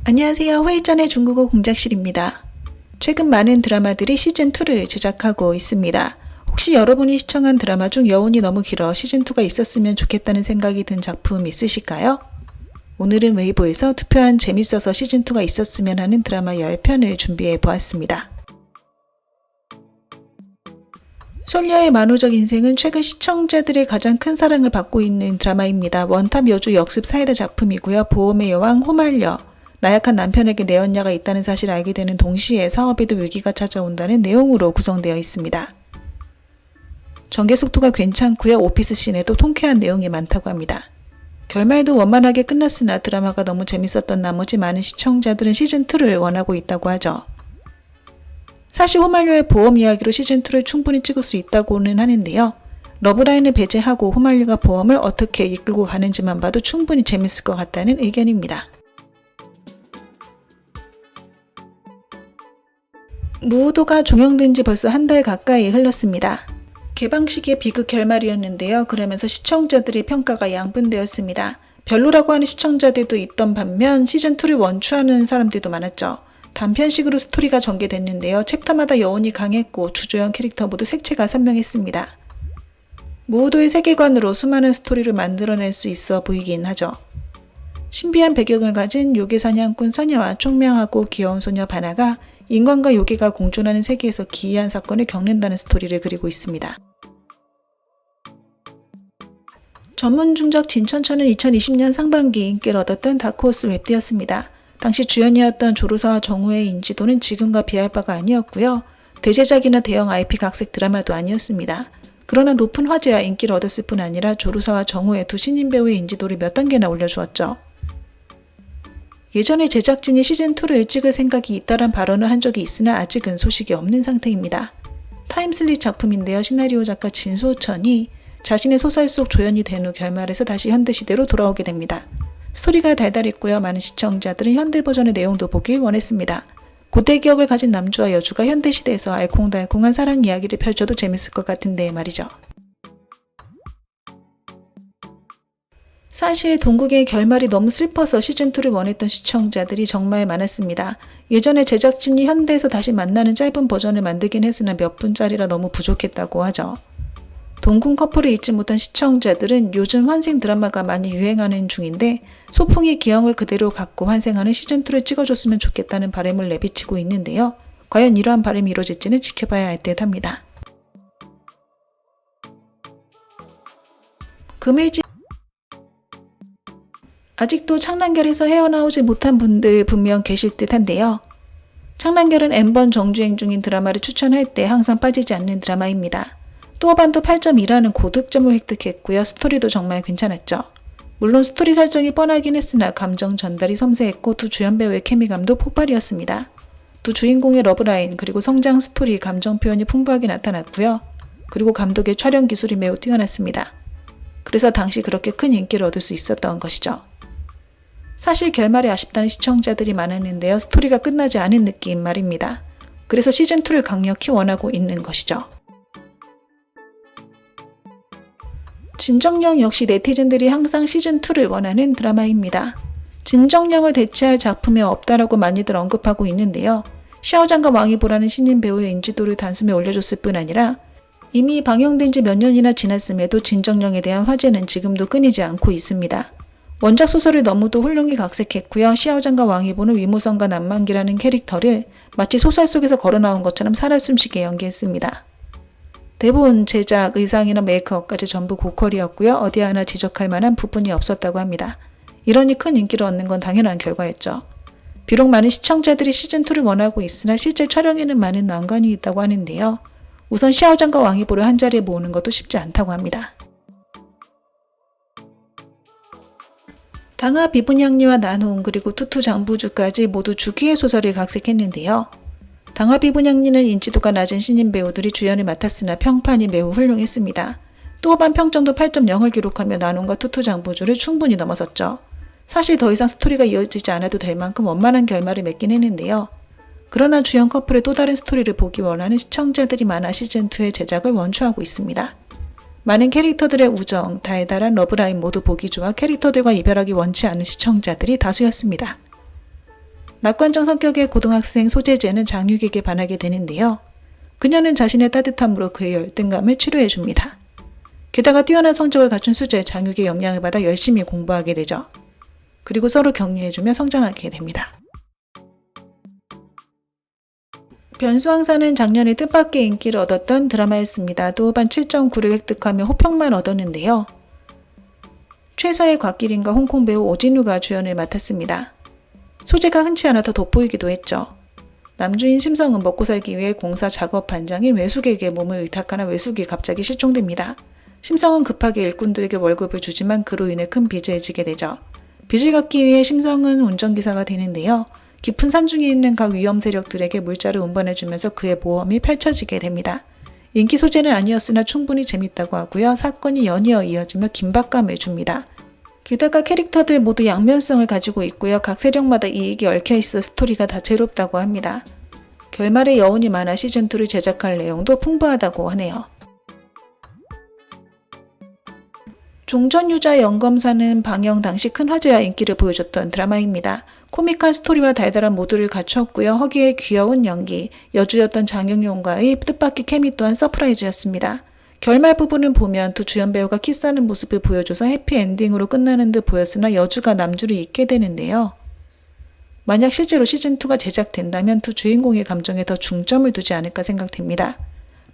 안녕하세요. 회의전의 중국어 공작실입니다. 최근 많은 드라마들이 시즌2를 제작하고 있습니다. 혹시 여러분이 시청한 드라마 중 여운이 너무 길어 시즌2가 있었으면 좋겠다는 생각이 든 작품 있으실까요? 오늘은 웨이보에서 투표한 재밌어서 시즌2가 있었으면 하는 드라마 10편을 준비해 보았습니다. 솔려의 만호적 인생은 최근 시청자들의 가장 큰 사랑을 받고 있는 드라마입니다. 원탑 여주 역습 사이다 작품이고요. 보험의 여왕 호말려, 나약한 남편에게 내연녀가 있다는 사실을 알게 되는 동시에 사업에도 위기가 찾아온다는 내용으로 구성되어 있습니다. 전개 속도가 괜찮고요. 오피스 씬에도 통쾌한 내용이 많다고 합니다. 결말도 원만하게 끝났으나 드라마가 너무 재밌었던 나머지 많은 시청자들은 시즌2를 원하고 있다고 하죠. 사실 호말료의 보험 이야기로 시즌2를 충분히 찍을 수 있다고는 하는데요. 러브라인을 배제하고 호말료가 보험을 어떻게 이끌고 가는지만 봐도 충분히 재밌을 것 같다는 의견입니다. 무우도가 종영된 지 벌써 한 달 가까이 흘렀습니다. 개방식의 비극 결말이었는데요. 그러면서 시청자들의 평가가 양분되었습니다. 별로라고 하는 시청자들도 있던 반면 시즌2를 원추하는 사람들도 많았죠. 단편식으로 스토리가 전개됐는데요. 챕터마다 여운이 강했고 주조연 캐릭터 모두 색채가 선명했습니다. 무우도의 세계관으로 수많은 스토리를 만들어낼 수 있어 보이긴 하죠. 신비한 배경을 가진 요괴 사냥꾼 선녀와 총명하고 귀여운 소녀 바나가 인간과 요괴가 공존하는 세계에서 기이한 사건을 겪는다는 스토리를 그리고 있습니다. 전문 중적 진천천은 2020년 상반기 인기를 얻었던 다크호스 웹드였습니다. 당시 주연이었던 조로사와 정우의 인지도는 지금과 비할 바가 아니었고요. 대제작이나 대형 IP 각색 드라마도 아니었습니다. 그러나 높은 화제와 인기를 얻었을 뿐 아니라 조로사와 정우의 두 신인 배우의 인지도를 몇 단계나 올려주었죠. 예전에 제작진이 시즌2를 찍을 생각이 있다란 발언을 한 적이 있으나 아직은 소식이 없는 상태입니다. 타임슬립 작품인데요. 시나리오 작가 진소천이 자신의 소설 속 조연이 된 후 결말에서 다시 현대시대로 돌아오게 됩니다. 스토리가 달달했고요. 많은 시청자들은 현대 버전의 내용도 보길 원했습니다. 고대 기억을 가진 남주와 여주가 현대시대에서 알콩달콩한 사랑 이야기를 펼쳐도 재밌을 것 같은데 말이죠. 사실 동국의 결말이 너무 슬퍼서 시즌2를 원했던 시청자들이 정말 많았습니다. 예전에 제작진이 현대에서 다시 만나는 짧은 버전을 만들긴 했으나 몇 분짜리라 너무 부족했다고 하죠. 동궁 커플을 잊지 못한 시청자들은 요즘 환생 드라마가 많이 유행하는 중인데 소풍의 기형을 그대로 갖고 환생하는 시즌2를 찍어줬으면 좋겠다는 바람을 내비치고 있는데요. 과연 이러한 바람이 이루어질지는 지켜봐야 할 듯 합니다. 금일지 아직도 창란결에서 헤어나오지 못한 분들 분명 계실 듯 한데요. 창란결은 N번 정주행 중인 드라마를 추천할 때 항상 빠지지 않는 드라마입니다. 또어반도 8.2라는 고득점을 획득했고요. 스토리도 정말 괜찮았죠. 물론 스토리 설정이 뻔하긴 했으나 감정 전달이 섬세했고 두 주연 배우의 케미감도 폭발이었습니다. 두 주인공의 러브라인 그리고 성장 스토리 감정 표현이 풍부하게 나타났고요. 그리고 감독의 촬영 기술이 매우 뛰어났습니다. 그래서 당시 그렇게 큰 인기를 얻을 수 있었던 것이죠. 사실 결말이 아쉽다는 시청자들이 많았는데요. 스토리가 끝나지 않은 느낌 말입니다. 그래서 시즌2를 강력히 원하고 있는 것이죠. 진정령 역시 네티즌들이 항상 시즌2를 원하는 드라마입니다. 진정령을 대체할 작품이 없다라고 많이들 언급하고 있는데요. 샤오장과 왕이보라는 신인 배우의 인지도를 단숨에 올려줬을 뿐 아니라 이미 방영된 지 몇 년이나 지났음에도 진정령에 대한 화제는 지금도 끊이지 않고 있습니다. 원작 소설을 너무도 훌륭히 각색했고요. 샤오장과 왕이보는 위무성과 남만기라는 캐릭터를 마치 소설 속에서 걸어나온 것처럼 살아 숨쉬게 연기했습니다. 대본, 제작, 의상이나 메이크업까지 전부 고퀄이었고요. 어디 하나 지적할 만한 부분이 없었다고 합니다. 이러니 큰 인기를 얻는 건 당연한 결과였죠. 비록 많은 시청자들이 시즌2를 원하고 있으나 실제 촬영에는 많은 난관이 있다고 하는데요. 우선 샤오장과 왕이보를 한자리에 모으는 것도 쉽지 않다고 합니다. 당하 비분양리와 난홍 그리고 투투 장부주까지 모두 주기의 소설을 각색했는데요. 당하 비분양리는 인지도가 낮은 신인 배우들이 주연을 맡았으나 평판이 매우 훌륭했습니다. 또어반 평점도 8.0을 기록하며 난홍과 투투 장부주를 충분히 넘어섰죠. 사실 더 이상 스토리가 이어지지 않아도 될 만큼 원만한 결말을 맺긴 했는데요. 그러나 주연 커플의 또 다른 스토리를 보기 원하는 시청자들이 많아 시즌2의 제작을 원추하고 있습니다. 많은 캐릭터들의 우정, 달달한 러브라인 모두 보기 좋아 캐릭터들과 이별하기 원치 않은 시청자들이 다수였습니다. 낙관적 성격의 고등학생 소재재는 장육에게 반하게 되는데요. 그녀는 자신의 따뜻함으로 그의 열등감을 치료해줍니다. 게다가 뛰어난 성적을 갖춘 수재 장육의 영향을 받아 열심히 공부하게 되죠. 그리고 서로 격려해주며 성장하게 됩니다. 변수왕사는 작년에 뜻밖의 인기를 얻었던 드라마였습니다. 도어반 7.9를 획득하며 호평만 얻었는데요. 최서의 곽기린과 홍콩 배우 오진우가 주연을 맡았습니다. 소재가 흔치 않아 더 돋보이기도 했죠. 남주인 심성은 먹고 살기 위해 공사 작업 반장인 외숙에게 몸을 의탁하나 외숙이 갑자기 실종됩니다. 심성은 급하게 일꾼들에게 월급을 주지만 그로 인해 큰 빚을 지게 되죠. 빚을 갚기 위해 심성은 운전기사가 되는데요. 깊은 산중에 있는 각 위험 세력들에게 물자를 운반해주면서 그의 모험이 펼쳐지게 됩니다. 인기 소재는 아니었으나 충분히 재밌다고 하고요. 사건이 연이어 이어지며 긴박감을 줍니다. 게다가 캐릭터들 모두 양면성을 가지고 있고요. 각 세력마다 이익이 얽혀있어 스토리가 다채롭다고 합니다. 결말에 여운이 많아 시즌2를 제작할 내용도 풍부하다고 하네요. 종전유자 영검사는 방영 당시 큰 화제와 인기를 보여줬던 드라마입니다. 코믹한 스토리와 달달한 모드를 갖췄고요. 허기의 귀여운 연기, 여주였던 장윤용과의 뜻밖의 케미 또한 서프라이즈였습니다. 결말 부분을 보면 두 주연 배우가 키스하는 모습을 보여줘서 해피엔딩으로 끝나는 듯 보였으나 여주가 남주를 잊게 되는데요. 만약 실제로 시즌2가 제작된다면 두 주인공의 감정에 더 중점을 두지 않을까 생각됩니다.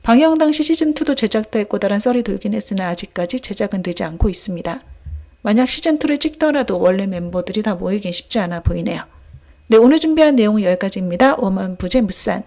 방영 당시 시즌2도 제작될 거다란 썰이 돌긴 했으나 아직까지 제작은 되지 않고 있습니다. 만약 시즌2를 찍더라도 원래 멤버들이 다 모이긴 쉽지 않아 보이네요. 네, 오늘 준비한 내용은 여기까지입니다. 워먼부제 무산.